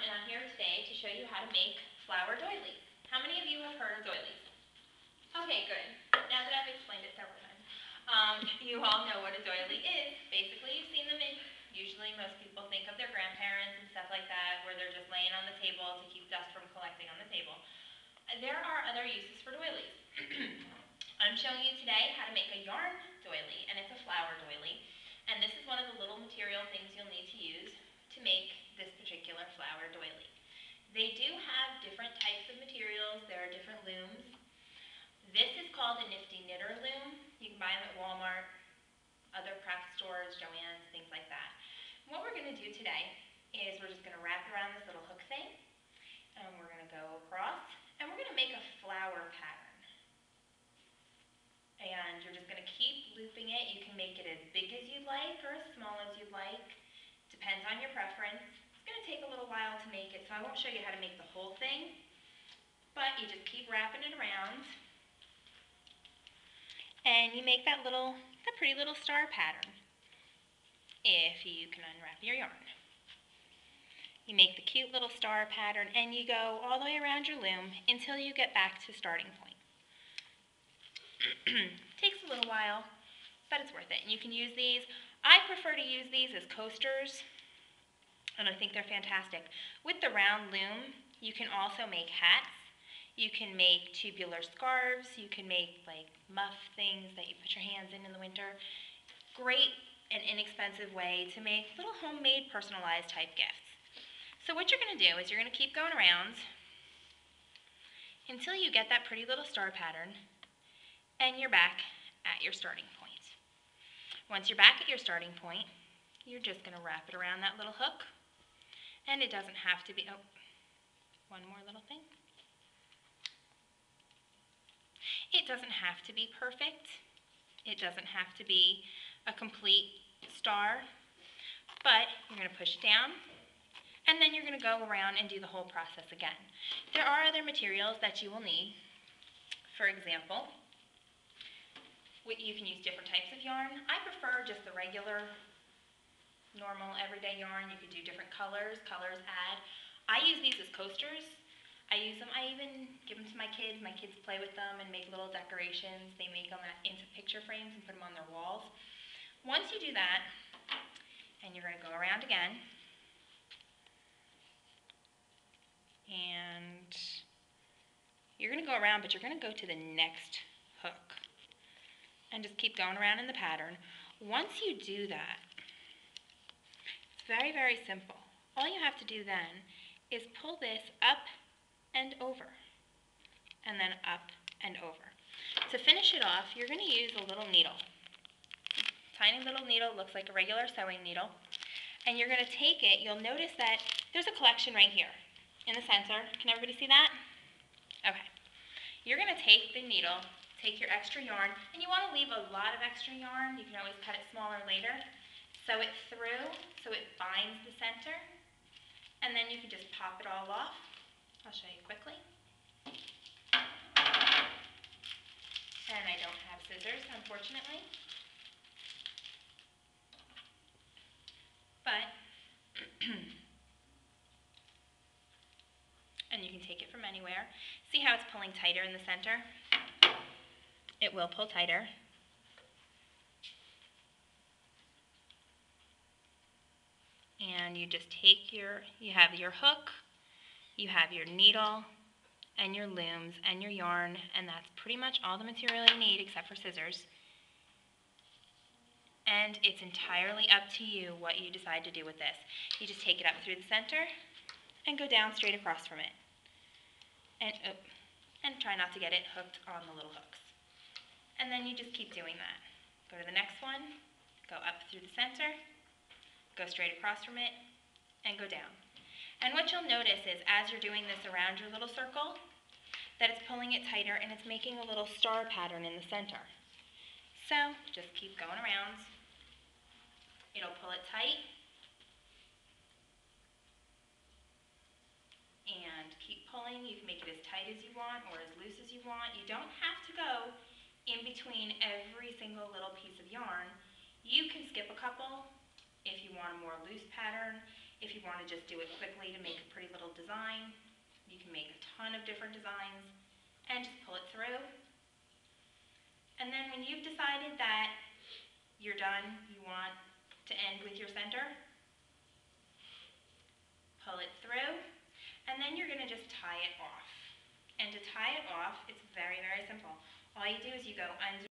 and I'm here today to show you how to make flower doilies. How many of you have heard of doilies? Okay, good. Now that I've explained it several times, you all know what a doily is. Basically, you've seen them in, usually most people think of their grandparents and stuff like that, where they're just laying on the table to keep dust from collecting on the table. There are other uses for doilies. I'm showing you today how to make a yarn doily, and it's a flower doily. And this is one of the little material things you'll need to use to make this particular flower doily. They do have different types of materials. There are different looms. This is called a Nifty Knitter loom. You can buy them at Walmart, other craft stores, Joann's, things like that. What we're going to do today is we're just going to wrap around this little hook thing, and we're going to go across, and we're going to make a flower pattern. And you're just going to keep looping it. You can make it as big as you'd like or as small as you'd like. Depends on your preference. It's going to take a little while to make it, so I won't show you how to make the whole thing. But you just keep wrapping it around. And you make that pretty little star pattern. If you can unwrap your yarn. You make the cute little star pattern and you go all the way around your loom until you get back to starting point. Takes a little while, but it's worth it. And you can use these. I prefer to use these as coasters, and I think they're fantastic. With the round loom, you can also make hats. You can make tubular scarves. You can make like muff things that you put your hands in the winter. Great and inexpensive way to make little homemade personalized type gifts. So what you're going to do is you're going to keep going around until you get that pretty little star pattern. And you're back at your starting point. Once you're back at your starting point, you're just going to wrap it around that little hook. And it doesn't have to be, oh, one more little thing. It doesn't have to be perfect. It doesn't have to be a complete star. But you're going to push it down. And then you're going to go around and do the whole process again. There are other materials that you will need. For example, you can use different types of yarn. I prefer just the regular, normal, everyday yarn. You could do different colors. Colors add. I use these as coasters. I use them. I even give them to my kids. My kids play with them and make little decorations. They make them into picture frames and put them on their walls. Once you do that, and you're going to go around again, and you're going to go around, but you're going to go to the next hook. And just keep going around in the pattern. Once you do that, it's very, very simple. All you have to do then is pull this up and over, and then up and over. To finish it off, you're going to use a little needle. Tiny little needle, looks like a regular sewing needle. And you're going to take it, you'll notice that there's a collection right here in the center. Can everybody see that? Okay. You're going to take the needle, take your extra yarn, and you want to leave a lot of extra yarn. You can always cut it smaller later. Sew it through so it binds the center, and then you can just pop it all off. I'll show you quickly. And I don't have scissors, unfortunately. But, and you can take it from anywhere. See how it's pulling tighter in the center? It will pull tighter. And you just take you have your hook, you have your needle, and your looms, and your yarn, and that's pretty much all the material you need except for scissors. And it's entirely up to you what you decide to do with this. You just take it up through the center and go down straight across from it. And try not to get it hooked on the little hooks. And then you just keep doing that. Go to the next one, go up through the center, go straight across from it, and go down. And what you'll notice is as you're doing this around your little circle, that it's pulling it tighter and it's making a little star pattern in the center. So just keep going around. It'll pull it tight. And keep pulling. You can make it as tight as you want or as loose as you want. You don't have to go in between every single little piece of yarn. You can skip a couple if you want a more loose pattern. If you want to just do it quickly to make a pretty little design, you can make a ton of different designs and just pull it through. And then when you've decided that you're done, you want to end with your center, pull it through, and then you're going to just tie it off. And to tie it off, it's very, very simple. All you do is you go under